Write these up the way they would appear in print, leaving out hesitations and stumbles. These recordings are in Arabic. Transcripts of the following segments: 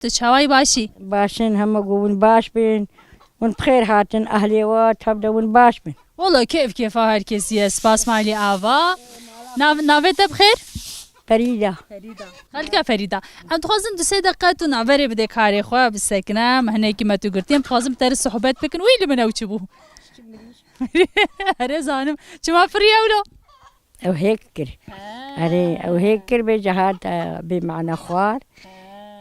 تشاوي باشي باشن هم قوون باش بين ونبخير هاتن أهلي وتبدون باش بين والله كيف هركز سباس مالي آوا ناويت بخير فريدة خلقا فريدة ام تخوازم 2 دقيقة نعبري بدي كاري خواه بالسكنة مهنه كما تقولتين تخوازم تر الصحبات بكن ويلي من اوتشبوه هري زانم شما فريا ولو أو هيكر أو هيكر بجهات بمعنى خوار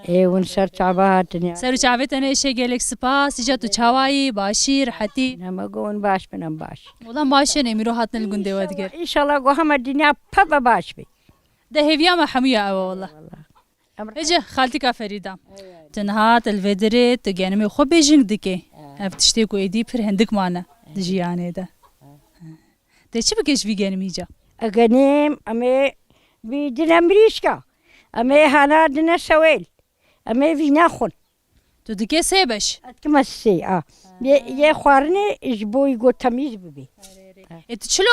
ونسر تعباتني سرو شعبتنا ايشي قالك سباس اجاتو تشاواي باشي رحتي هم قوون باش بنام باش والله باشي نميرو هاتنا القندي وادقر إن شاء الله قوهم الدنيا بابا باش بي ده هيفيا ما حمية أوا والله اجي خالتك فريدة تنهات الفيدري تجانمي خو بيجينج دكي افتشتيكو ايدي بير هندك معنا دجياني ده تشي بكيش في جانمي جا أغنيم أمي بيدنا أمريكا أمي هانا دنا سويل أمي في ناخن تو دكي سيبش أتكمسي يه خوارني إجبو يقول تميز ببي انت شلو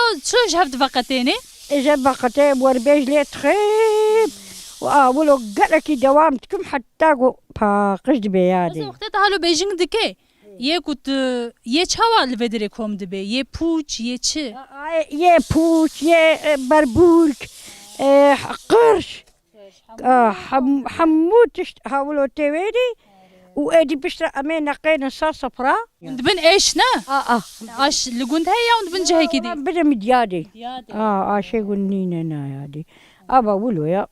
جهبت فقتيني إذا بقتي وربيج لي تخيب ولو قالك دوامتكم حتى باقش بس بيادي وقت هالو بيجينج دكي يه كنت يه چاوا الفيدري كوم دبي يه بوچ يه چه يه بوش يه بربولك قرش حموت هاولو تيويدي وادي بشرا امين نقينا صفرا ندبن ايش نا اش لقنت هيا وندبن جهي كدي بدا مديادي شي قلنينا نا يادي ابا ولو يا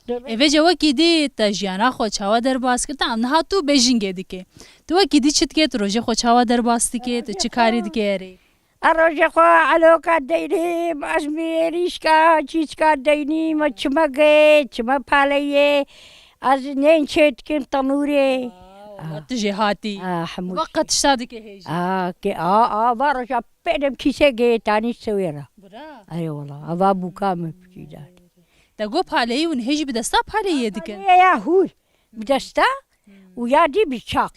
اوه جوا كدي تجيانا خو چاوا در باس کرتا ام نه تو بیجینگ دیگه تو کدی چت که تو روزه خو چاوا در باس دیگه تو چی کاری دیگه ری الرجا خو علوكا ديني باسمي ريشكا تشيشكا ديني ما تشمغي تشما بالي از نين شيت كم تنوري تجي هاتي حمود وقت شادك هيجي كي برجع بيدم كيسه جي تاني سويرا اي والله ابا بوكام بكيدا تقو بالي ونهيجي بدستا بالي يدك يا هو بدستا ويا دي بشاق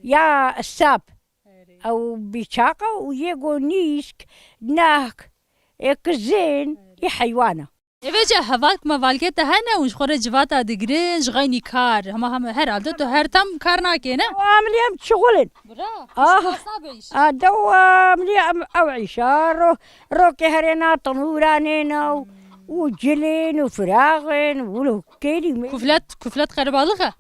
يا الساب او بشاقه ويجو نيسك ناك يكزين يا حيوانه اوه هواك ما والكت هنه وش خور جواتا دگرين جغيني كار هم هر عادت تو هر تام كار ناكي نه عمليا شغلن دو عمليا اوعيش روكي هرينا طنورانينا وجلين وفراغين ولو كيري كفلات قربالغه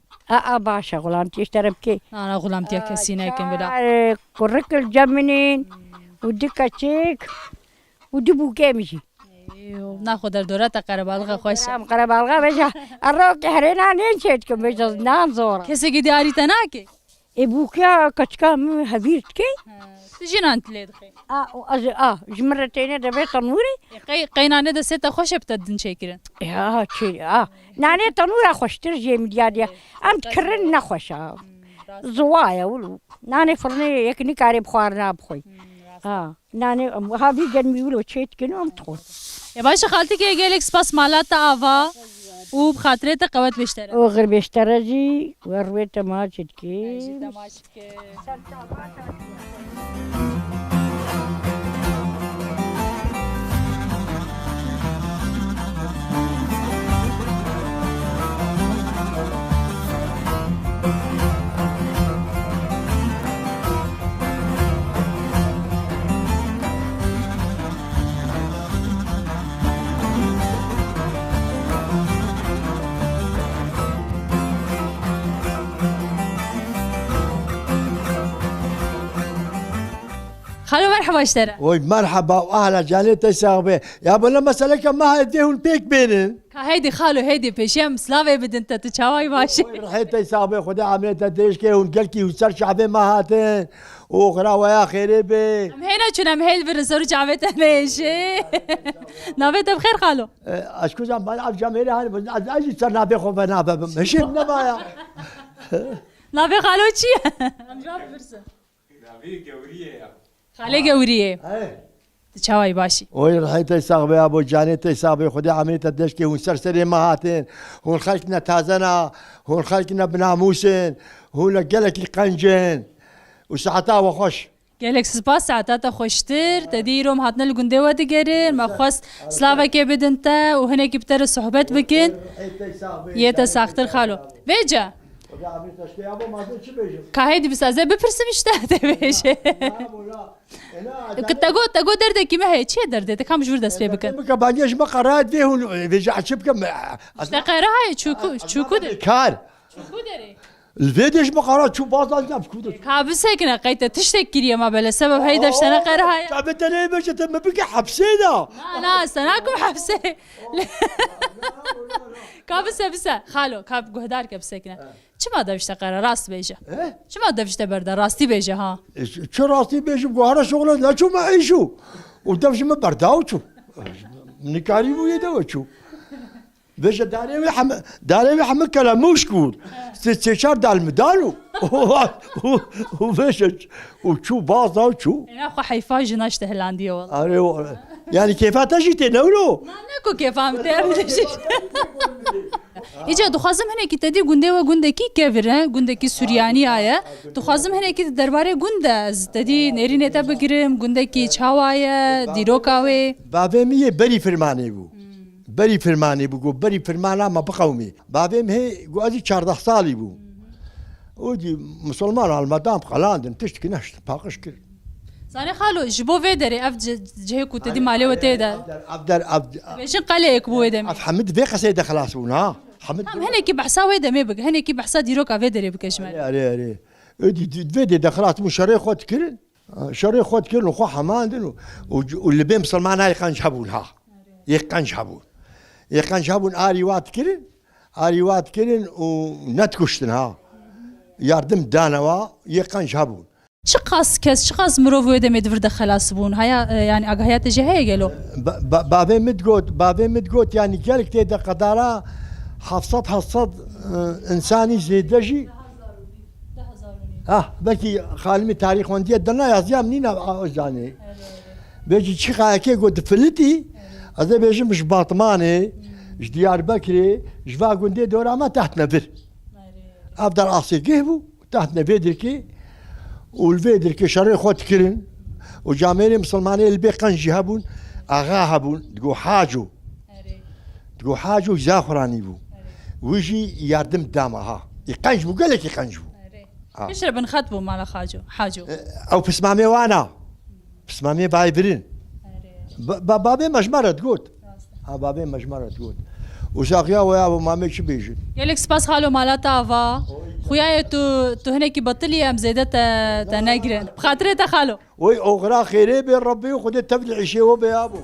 باشا غلامتي اشتربكي انا غلامتي كسينا كم بلا كرك الجمنين ودكا تشيك ودبو كامشي ناخذ دورات قربالغه خوش قربالغه بجا الروكي هرينا نينشيتكم بجا نانزور كسي قداري تناكي ابوكا كتكا هبيرتكي تجينا انت لي دخي جمرتين دبي تنوري قينا ند ست خوش بتدن شكرا يا تشي ناني تنورا خوش ترجي مدياديا ام تكرن نخوشا زوايا ولو ناني فرني يكني كاري بخوارنا بخوي ناني هابي جنبي ولو تشيت كنو ام تخون يا باشا خالتك يا سباس مالات آوا وبخاطري قوت بيشترى وغير بيشترى جي ورويت ماجد كي خالو مرحبا اشترى وي مرحبا واهلا جاليتي ساغبي يا ابو لما سالك ما هديهم بيك بينن هيدي خالو هيدي بيشم سلافي بدنت تشاوي ماشي رحيتي ساغبي خدي عملت تدريشكي ونقلكي وسر شعبي ما هاتين وغرا يا خيري بي هنا كنا مهيل بالرسول جابت ماشي نابت بخير خالو اشكو زعما بلعب جماهيري هاني اجي صار نابي خو بنابا ماشي نبايا نابي خالو شي ام جاب فرصه نابي قوريه خالي قوريه تشاوي باشي وي رحيتي ساغبي ابو جانيتي ساغبي خدي عملت تدريشكي ونسرسري ما هاتين هون خلقنا تازنا هون خلقنا بناموسين هون قالك القنجين وساعتها وخش قالك سباس ساعتها خوشتر تديرهم هاتنا الجندوة تجرين ما خص سلافا بدنتا وهنا كبتر الصحبات بكين يتا ساختر خالو بيجا كهيدي بس أزاي ببرسم اشتهت بيش تقول دردك ما هي شيء دردك كم جور دست بكن بعديش ما قرأت فيه بيجي عشبكم تقرأ هاي شو كده كار شو كده الفيديوش ما قرأت شو بعض الناس كده كابس هيك نقيت تشتكي ما بلا سبب هيدا اشتنا قرأ هاي تعبت ليه باش ما بقى حبسينا لا استناكم حبسه كابس خالو كاب جهدار كبسكنا چما داشته قرار راست بیشه چما داشته برده راستی بیشه ها چه راستی بیشه گوهر شغل نه چو ما ایشو و دفش ما برداو چو نکاری بو یده چو بیشه داره همه کلموش کود سه چهار دال مدالو و بیشه و چو باز داو چو اینا خو حیفا جناشته هلندیه والله آره yani keyfata te newlo نکو که فهمته ایجا دخوازم هنه کی تدی گنده و گنده کی کیوره گنده کی سوریانی آیا دخوازم هنه کی درباره گنده از تدی نرینه تا بگیرم گنده کی چاوایه دیروکاوی بابم یه بری فرمانی بو بری فرمانی بو گو بری فرمانا ما بقومی بابم هی گو ازی 14 سالی بو ودی مسلمان المدام قلاندن تشتکی نشت باقش کرد زاني خالو جبو فيدري اف جهه كنت دي مالي وتيدا عبد بيش قليك بو دم اف حمد في قصيده خلاص ونا حمد هنا كي بحسا ويدا ما بق هنا كي بحسا ديروكا فيدري بكشمال اري ادي فيدي دخلات مو شري خد كرن شري خد كرن خو حماندن واللي بين مسلمان هاي قنجبونها يقنجبون اريوات كرن ونتكشتنها يردم دانوا يقنجبون شقاس كاس شقاس مروفو دم يدفرد خلاص بون هيا يعني اغهيات جهه قالوا بابي متقوت يعني قالك تيدا قدارة حفصد انساني زيدجي بلكي خالمي تاريخ وندي دنا يازيا منين اوزاني بيجي شيخا كي قلت فلتي هذا بيجي مش باطماني اش ديار بكري جفا قندي دورا ما تحت نبر افضل اصي كيبو تحت نبر والفيدر كي شري خوت كرن وجامعين مسلمانين اللي بيقنجي هبون اغا هبون تقو حاجو زاخراني بو ويجي يردم دامها يقنجبو قال لك يقنجبو يشرب نخطبو مال حاجو او بسمامي وانا بسمامي بايبرين بابي مجمره تقول بابي مجمره تقول وساقيا ويا ابو مامي شو بيجي يلك سباس خالو مالتا افا خويا تو هنا كي بطلي ام زيدت تناجرن بخاطري تا خالو وي اغرا خيري بين ربي وخذ تبدل عشيه وبيا ابو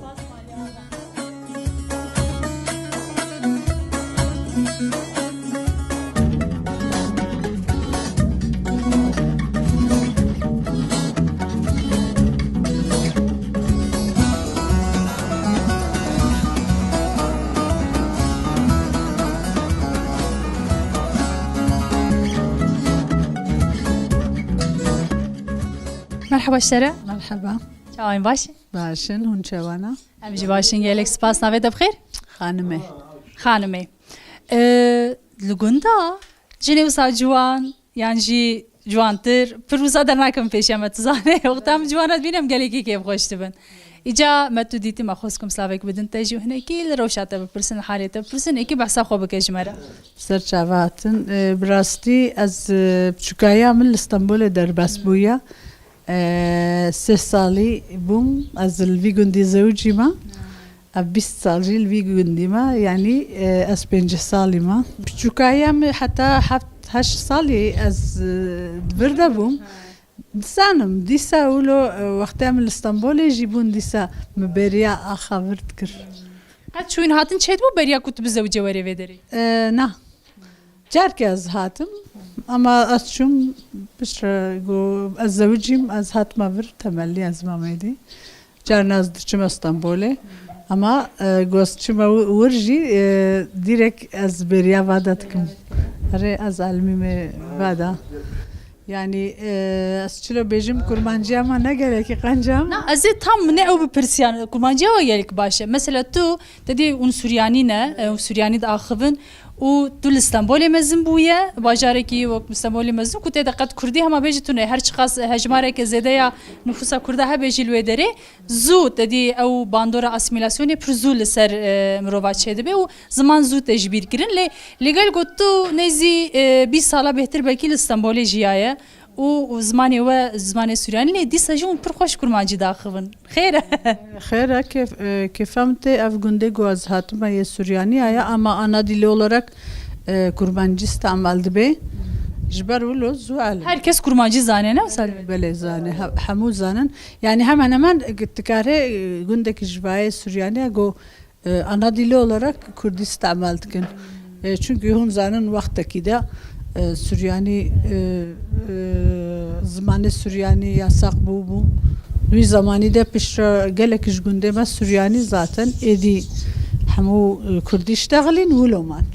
مرحبا اشترى مرحبا چاوین باشی باشن هون چوانا همجی باشین گلک سپاس نوید بخیر خانمه لگوندا جنی وسا جوان یعنی جی جوانتر پروزا در نکم پیش امت زانه وقتام جوانات بینم گلکی که بخوشت بن ایجا متو دیتی ما خوزکم سلاویک بدن تجی و هنه کی لروشاته بپرسن حالیته بپرسن اکی بحثا خوب بکجمره سر چواتن براستی از بچکایا من اسطنبول در بسبویا 3 سالي بوم از الفي جندي زوجي ما 20 سالي الفي جندي ما يعني از 5 سالي ما بچوكايا حتى 8 سالي از بردا بوم دسانم ديسا ولو وقتها من اسطنبول يجيبون ديسا مبريا اخا برتكر قد شوين هاتن شهد مو بريا كنت بزوجة وري فيدري نا جاركي از هاتم اما اشوم بش جو ازوجيم از هات ما بر تملي از ماميدي جارنا از دچم اسطنبول اما گوستچم ورجي ديرك از بريا وادتكم اري از علمي وادا يعني اسچلو بيجم كرمانجيا ما نگره ki قنجام نا ازي tam ne o بپرسيان كرمانجيا ويلك باشه مثلا تو تدي اون سورياني نه سورياني دا اخفن و تو استانبول مزن بویه باجارکی و استانبول مزن کو تدا قد کردی هم بیجتونه هر چقاس هجماره که زده یا نفوس کرده ها بیجی لوی داره زود تدی او باندور اسیمیلاسیونی پر زود سر مروات شده به و زمان زود تجبیر کردن لگل گوتو نزی 20 ساله بهتر بلکی استانبول جیایه و زمانی و زمان سوریانی لی دیسا جون پر خوش کرمانجی داخلن خیره خیره که فهمته اف گنده گواز هاتما یه سوریانی آیا اما ana dili olarak kurmancı istemaldı be. جبر ولو زوال herkes kurmancı zane ne misal بله زانه همو زانن yani hemen hemen tekare gündeki jivaya Süryani go ana dili olarak Kurdi istemaldıkın. Çünkü hun zanen vaktaki de Süryani zamanı Süryani yasak bu. Bir zamanı da pişra gelek iş gündeme Süryani zaten edi hamu Kurdi iştağlin ولومان.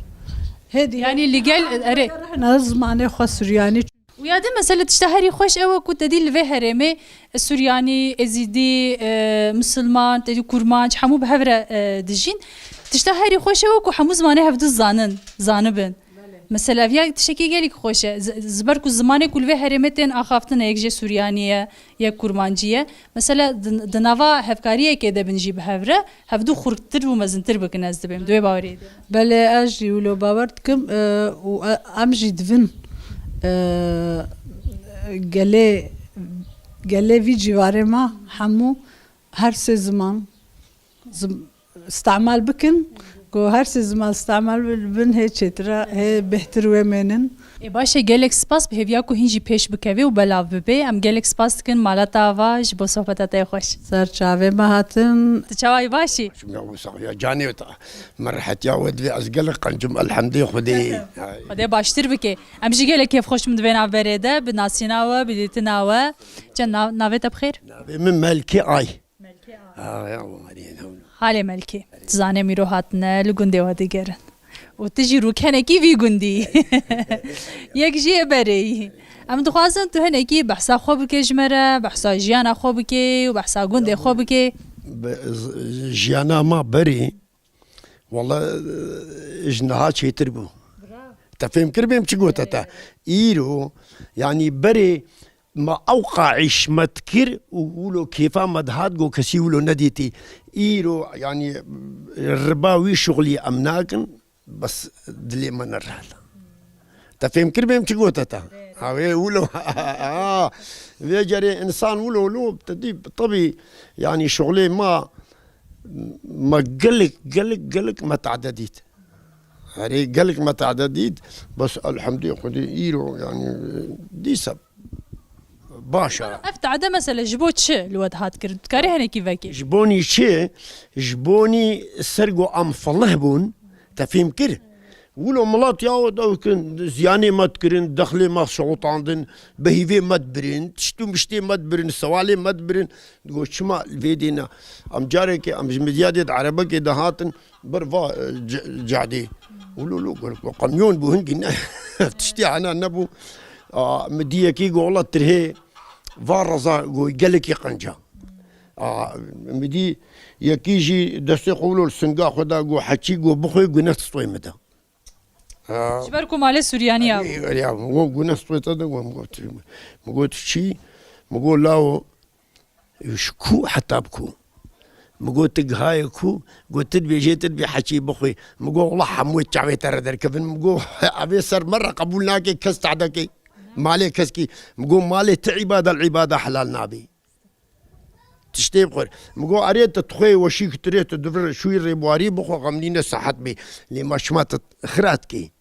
هذه yani legal اره احنا زمانه خو سورياني ويادم مسألة تشتهري خوش أو كنت دي في هرمي السورياني ازيدي مسلمان تدي كورمانج حمو بهفرة دجين تشتهري خوش أو كو حمو زمانه هفدو زانبن مثلا فيا تشكي قالك خوش زبركو زمانه كل في هرمتين أخافتنا يكجي سوريانية يا كورمانجية مثلا دنافا هفكارية كده بنجي بهفرة هفدو خرقتر ومزنتر بكناز دبيم دوي باوري بله أجي ولو باورتكم وأمجي دفن گله وی جواره ما همو هر سه زمان استعمال بکن گو هر سه زمان استعمال بن هی چترا هی بهتر و منن باشه گلک سپاس به هویا کو هنجی پیش بکوی و بلاو ببی ام گلک سپاس کن مالا تاوا جبو صحبتات خوش سر چاوه ما هاتن تچاوی باشی يا جاني مرحت يا ودي ازقل قنجم الحمد خدي خدای باشتر بکی ام جی گلک کیف خوش من دوینا برده به ناسیناوا بدیتنا و چن ناوت بخیر من ملكي اي حال ملکی زانه میرو هاتنه لگنده و دیگرن و تجی رو کنه کی وی گندی یک جیه بری ام دخوازن تو هنه کی بحثا خوب که جمره بحثا جیانا خوب که و بحثا گنده خوب که جيانا ما بري والله اجنها شي تربو تفهم كربي مش قوتها ايرو يعني بري ما اوقعش ما تكر وقولوا كيف ما دهات جو كسي ولو نديتي ايرو يعني الرباوي شغلي امناكن بس دلي ما نرحل تفهم كربي مش قوتها هاوي ولو بيجري انسان ولو بتدي طبي يعني شغلي ما قلق ما تعدديت يعني قلق ما تعدديت بس الحمد لله ايرو يعني دي سب باشا افتعده مثلا جبوت ش الواد هات كرد كاري هنا كيفاكي جبوني شي جبوني سرقو ام فالله بون تفهم كر ولو ملات يا كن زياني ما تكرن دخلي ما شعوط عندن بهيفي ما تبرين تشتو مشتي ما تبرين سوالي ما تبرين تقول شما الفيدينا ام جارك ام مديادة عربك دهاتن برفا جعدي ولو قميون بوهن قلنا تشتي عنا نبو مديكي والله ترهي فارزا قالك يقنجا مدي يكيجي دستي قولوا السنقا خدا قو حكي قو بخوي قو نفس طوي مدى جبركم على سورياني يا قو نفس طوي تدا قو شي مقول لاو يشكو حتى بكو مقول تقهايكو قلت تدبي جيت تدبي حكي بخوي مقول والله حموت تعبي ترى دركبن مقول ابي صار مره قبولناكي كست عدكي مالي كسكي مقول مالي تعبادة العبادة حلال نابي تشتي بخير مقول اريد تخوي وشيك تريد تدفر شوي ريبواري بخو غملينا صحت بي اللي ما شمات خراتكي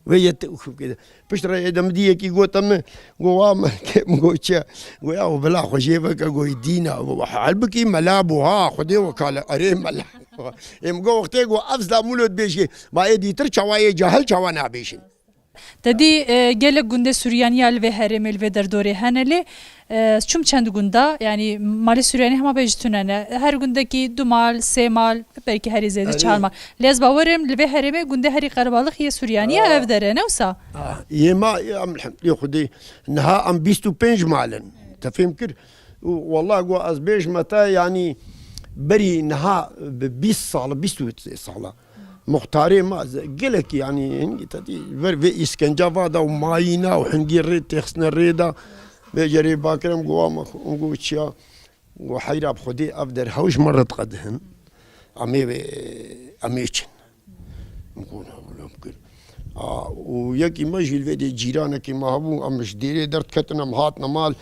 ويت كده بشرى اذا مديكي قلت ام قوام مقول تشا ويا بلا خجيبك قوي دينا حلبكي ملابوها خدي وكاله اري ملا مقول وقتي قو افزلا مولود بيشي ما يدي ترچا واي جهل چوانا بيشين تدی gelek günde Süryani ve heremel ve derdore haneli çum çend günde yani mali Süryani hema bejtunane her gündeki dumal semal belki her izede çarma lez bavarım ve hereme günde her qarabalık ya Süryani evdere ne olsa يما ياخذي انها ام بيستو بينج مالن تفهم كر والله قو از بيج متى يعني بري نها ب 20 صاله 20 صاله مختاري ما قلك يعني هنجي تدي في اسكنجا فادا وماينا وحنجي ريد تخسنا ريدا بيجري باكرم قوام وقوتشيا وحيرا بخدي افدر هوش مرة قدهن اميتشن نقول وياكي ماجي الفيدي جيرانك ما هبو امش ديري درت كتنا مهاتنا مال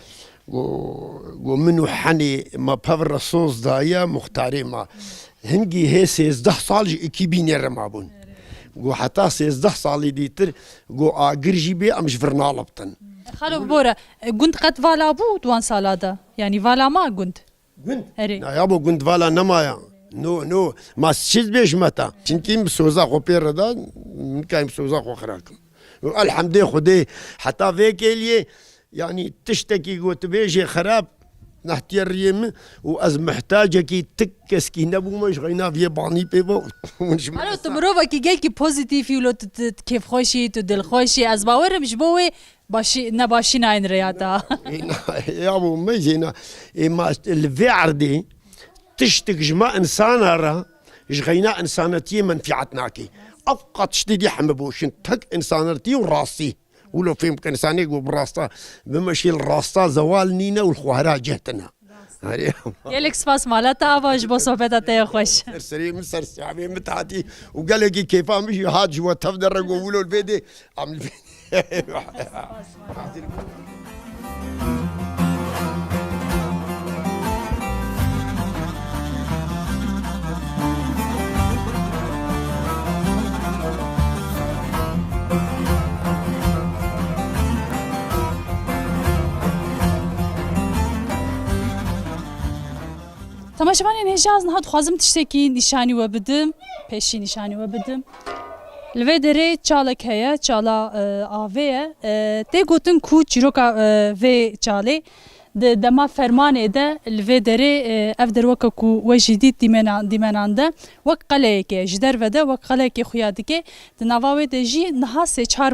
ومنو حني ما بفر الصوص دايا مختاري ما هنجي هي 16 صال اكيبين رمابون حتى 16 صال ديتر اجرجي بي امش فرنالبطن خالو بورا قنت قد فالا بو دوان سالادا يعني فالا ما قنت اري يا ابو قنت فالا نمايا نو ما شيز بيش متى چنكي مسوزا خوبير دا من كاي مسوزا خو خراكم الحمد لله خدي حتى فيك اللي يعني تشتكي قلت بيجي خراب نحتي الريم واز محتاجه كي تكس كي نبو مش غينا في باني بيبو الو تمروفا كي جاي كي بوزيتيف يلو كيف خوشي تدل خوشي از باور مش بوي باشي نباشي ناين رياتا يا ابو ميزينا ما الفعر دي تشتك جما انسان را جغينا انسانتي منفعتناكي افقط شديد يحمبوشن تك انسانتي وراسي ولو في يمكن انسان يقول براستا بمشي الراستا زوال نينا والخوارا جهتنا يلك سباس مالتا اباش بو صحبتها خوش سري من سر سعبي متعتي وقال لك كيف مشي هاد جوا تفدر يقولوا الفيدي عمل تماشاوانین هجاز نهاد خوازم تشتكي نشاني وبدم پیشی نشاني وبدم لوی دره چالک هیا چالا آوه تی گوتن کو چیروکا و چاله دما فرمانه ده لوی دره اف در وکا کو وجدید دیمنان ده وک قلعه که جدر وده وک قلعه که خویاده که دنواوه ده جی نها سه چار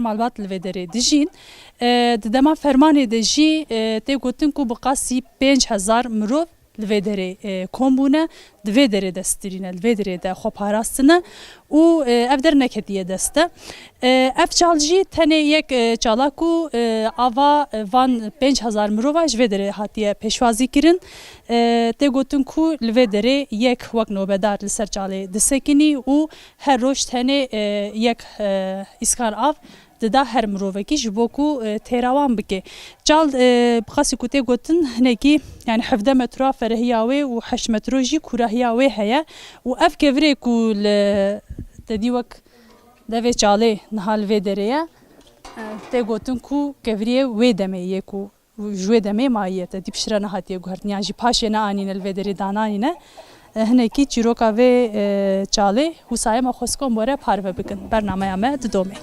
مال بات لوی دره ده جین دما فرمانه ده جی تی گوتن کو بقاسی 5000 مروف الفيدري كومبونا الفيدري دسترينا الفيدري دا خو باراستنا و افدر نكديه دسته اف چالجي تنه يك چالاكو اوا وان 5000 مروواج فيدري هاتيه پشوازي كرين تي گوتن كو الفيدري يك وق نوبدار لسر چاله دسكني و هر روش تنه يك اسكار اف دا هر مروفکی جبوکو تیراوان بکه جال بخاسی کتی گوتن هنگی يعني 17 متر فرهیاوی و 8 متر جی کورهیاوی هیا و اف کفری کو تدی وک دوی چاله نهال وی دریه تی گوتن کو کفری وی دمه یکو جوی دمه مایه تدی بشرا نهاتیه گهرنیا جی پاشه نه آنین الوی دری دانانی نه هنگی چیروکا وی چاله حسای ما خسکم باره پارو بکن برنامه همه دومه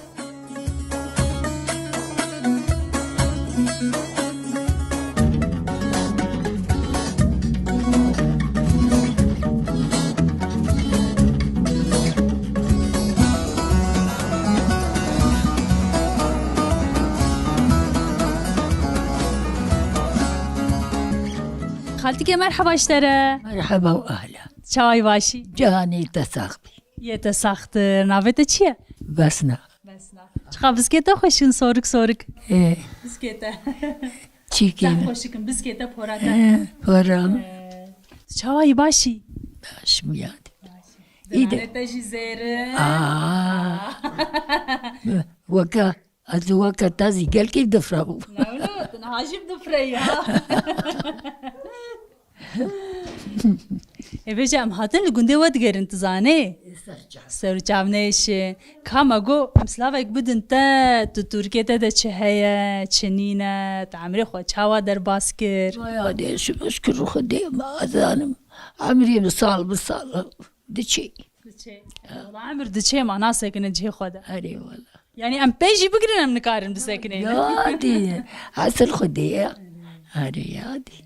خالتي مرحبا اشترى مرحبا واهلا شاي باشي جهاني تساقبي يتساخت نافته چیه بسنا چخا بسکیتا خوشین سورک ايه بسکیتا چیکین خوشکم بسکیتا پوراتا پرام چای باشی باش میاد ایده تجی زیره وكا از وكا تازي قال كيف دفرابو لا انا هاجم دفريا بجام هاتن لگونده ود گرن تزانه سرچاونهش کامگو مسلاوک بدن تا تو ترکیه تا چه هیا چنینه تعمیر خود چاوا در باسکر ما یادش مشکل خودی ما ازانم عمري بصال بصال دشي والله عمر دشي ما ناس ساكنه جهه خود اري والله يعني ام بيجي بقرن ام نكارن بساكنين يادي عسل خدي اري يادي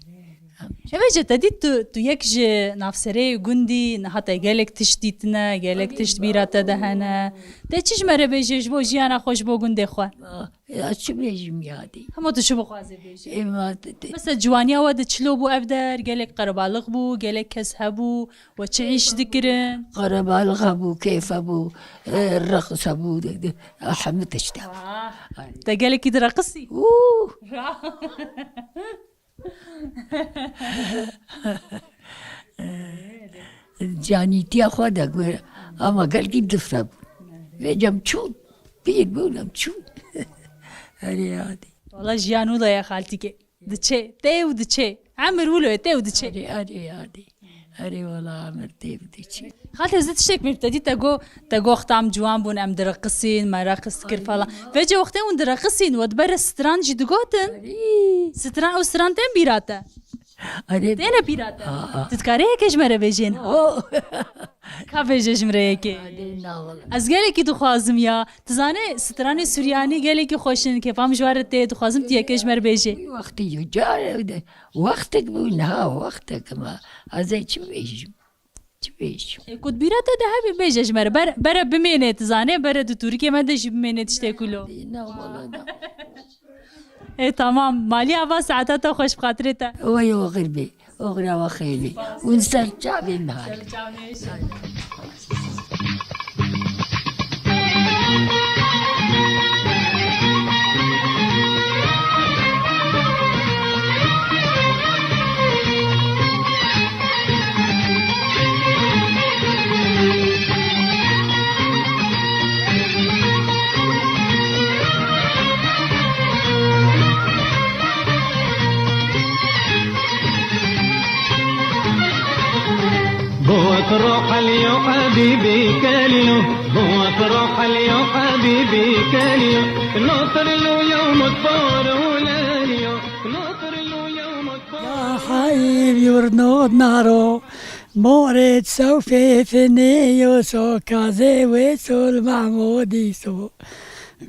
بيجي تديت تو يكج نافسري وجندي نحط جالك تشتيتنا جالك تشتبيرات دهنا تيجي مرة بيجي جبو جيانا خوش بو جندي خوا شو بيجم يادي هم تشوفوا خوازي بيجي إما بس الجوانيا ود تشلوبو أبدر جالك قربالغ بو جالك كسهبو وتعيش ذكرن قرب الغبو كيف أبو الرقص أبو أحمد تشتغل تا جالك يدرقصي جاني تيا خوادا قوي أما قال كي دفتب بيجم شو بيد بولم شو هري هادي والله جيانو لا يا خالتي دتشي تي ودتشي عمر ولو تي ودتشي هري والله عملتي بديشي خالتي زدت شيك مبتدي تاقو اختام جوان بون ام درقصين ما راقص كرفالا فجأة وقتين ون درقصين ودبر ستران جي دقوتن ستران او ستران تين بيراتا هري تينا بيراتا تتكاري هيك جمرة بيجين كافي جمرة هيك از گلکی دخوازم یا تزانه سترانی سوریانی گلکی خوشن که فهم جوارته دخوازم تیه کشمر بیجه وقتی جو جاره وقتك بونها وقتك ما ازاي تبيجم كنت بيراتا ده بيجه جمرة برا بمينه تزانه برا دو تركيا ما دش بمينه تشتي كله ايه تمام مالي عبا ساعتها خوش بخاطرته ويا غربي اغرى وخيلي ونسترجع بالنهار تروح اليو حبيبي كاليو تروح اليو حبيبي كاليو نصر له يوم الطور ولاليو نصر له يوم الطور يا حبيبي ورنود نارو مورد سوفي فينيو سو كازي ويسو المعمودي سو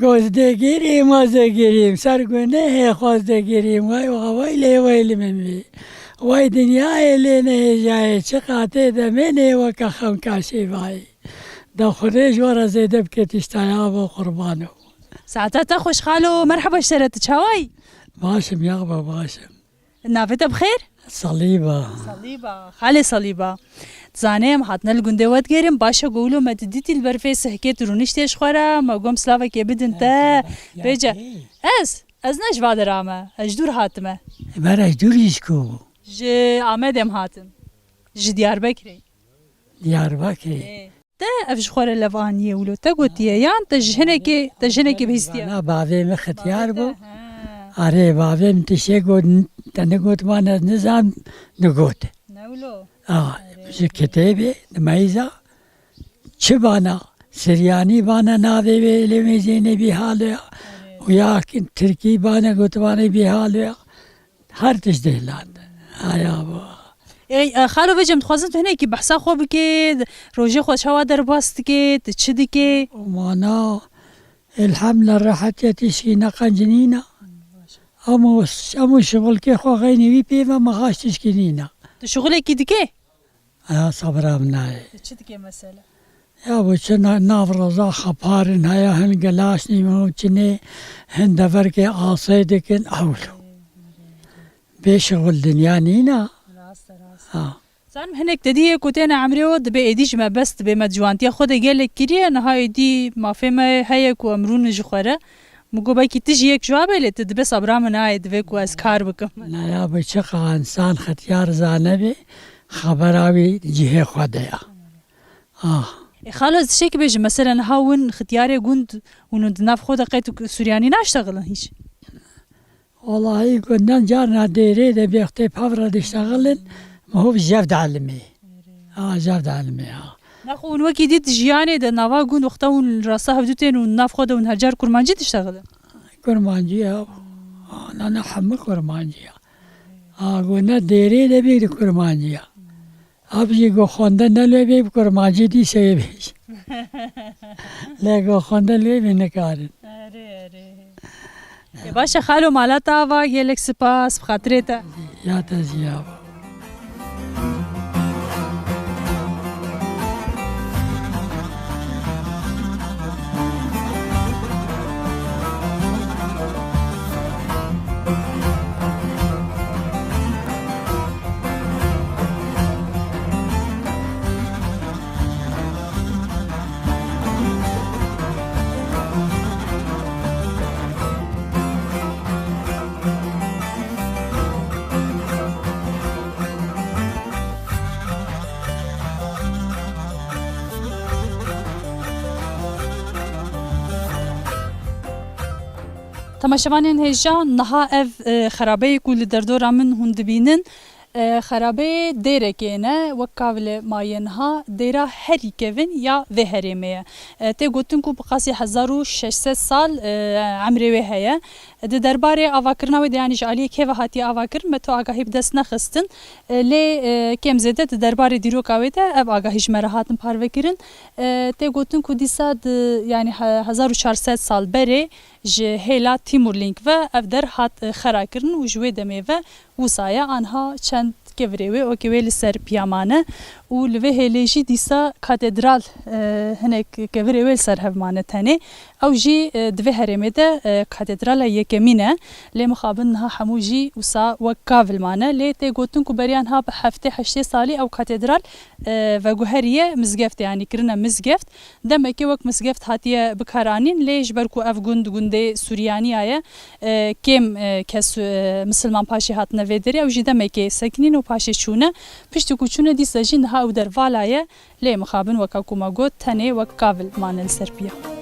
گوز دگیریم و دگیریم سرگونه خواست دگیریم وای ویلی من بی وای دنیای لینه جای چه قاطع دمینه و که خم کاشی بای دا خودش ورا زیده بکتیش تایاب و قربانو ساعتها خوش خالو مرحبا اشترت شواي باشم يغبا باشم نافته بخير صليبة خالي صليبة زانم حتنا الجندي واتجرم باشا قولوا ما تديتي البرفيس حكيت رونيشتيش خورا ما قوم سلافك يبدن تا بيجا از نش بعد رامه اجدور هاتمه برا اجدور يشكو جي عمادم هاتم جي ديار بكري تا افش خور اللفانية ولو تقوتيه يعني تجهنكي بهستيا انا بابي مختيار بو آره بابي متشي قد تنقوت وانا نظام نقوت نولو مش كتابي نميزة شبانا سرياني بانا ناذي بي لميزيني بحالها ويا تركي بانا قوت وانا بحالها هر تجده لان خالو بجم تخوازم تو هناكي بحثا خو بكي روجي خو شوا در باستكي تشدكي ومانا الحملة راحت يتشي نقا جنينة امو شغل كي خو غيني بي بيفا ما خاش تشكينينا شغلك دكي صبرا مناي تشدكي مسألة يا بو چنا نافرزا خبارن هيا هن گلاشني مو چني هن دفركي آصيدكن اولو بشغل دنيا نينا سان هناك تدي كوتينا عمريو دبي ايديش ما بس دبي ما جوانتي خود قالك كريه انا هاي دي ما فما هيك وامرون جخره مگو باکی تجی یک جواب لیت دبی صبرا من عاید ویکو از کار بکم. نه یا بچه انسان ختیار زانه بی خبراوی جهه خدایا. خلاص شيء بيجي مثلا هاون ختياري قند ونناف خود قيتو سورياني ناشتغلن هيش. والله كنا جارنا ديري ده بيختي بحفرة يشتغلن ما هو بجافد علمي. جافد علمي. ناخون وكي ديت جياني ده نافا قند وقتاون راسها بدوتين وناف خود ونهجار كرمانجي تشتغلن. كرمانجي أنا حمل كرمانجي. قلنا ديري ده بيد كرمانجي. أبجي جو خاندان نلوي بكرمانجي دي سيبيش. لا جو خاندان لوي بنكارن. باشا خالو مالا تاوا يلك سپاس بخاطرته. يا تزياب. تماشوانین هجا نها اف خرابه کو لدردورا من هون دبینن خرابه دیره کینه و کاول ماینها دیره هری کevin یا و هریمه تی گوتن کو بقاسی 1600 سال عمری و هيا د درباره اواکرنا و یعنی جالی که و هاتی اواکر متو آگاهی بدست نخستن لی کم زده د درباره دیرو کاویده اف آگاهیش مرهاتن پاروکرین تی گوتن کو دیسا یعنی 1400 سال بره هیلا تیمورلینگ و اف در هات خراکرن و جوی دمه و وسایا آنها چند كفريوي او كويل سر بيامانه ولوي هيليجي ديسا كاتدرال هناك كفريوي سر هفمانه تاني او جي دوي هرمده كاتدرال يكمينه لي مخابنها حموجي وسا وكافل مانه لي تي غوتن كبريانها بحفته 8 سالي او كاتدرال وغهريه مزغفت يعني كرنا مزغفت دمكي وك مزغفت هاتيه بكارانين لي جبركو افغوند غوندي سورياني ايه كم كس مسلمان باشي هاتنا فيدري او جي دمكي ساكنين و پاشی چونه پشت کوچونه دیسا جن ها او در والایه لی مخابن وکاکو ما گوت تنه وکاول مانل سرپیا